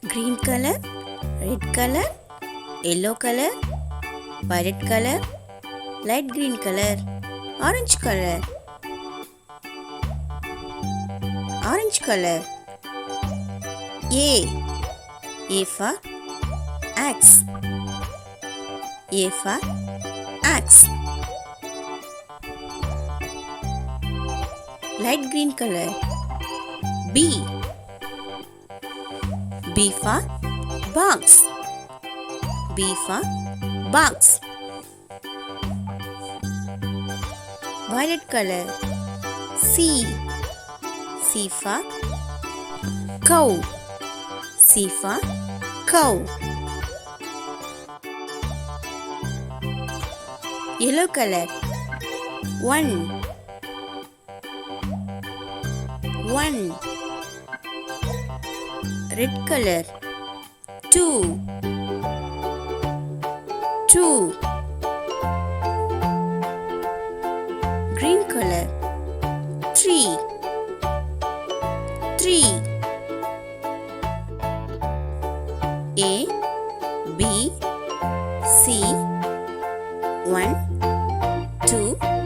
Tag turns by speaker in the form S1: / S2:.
S1: green color, red color, yellow color, violet color, light green color, orange color. Orange color. A for axe. A for axe. Light green color. B for box. B for box. Violet color. C for cow. C for cow. Yellow color. 1 Red color. 2 Green color. 3 A B C 1 2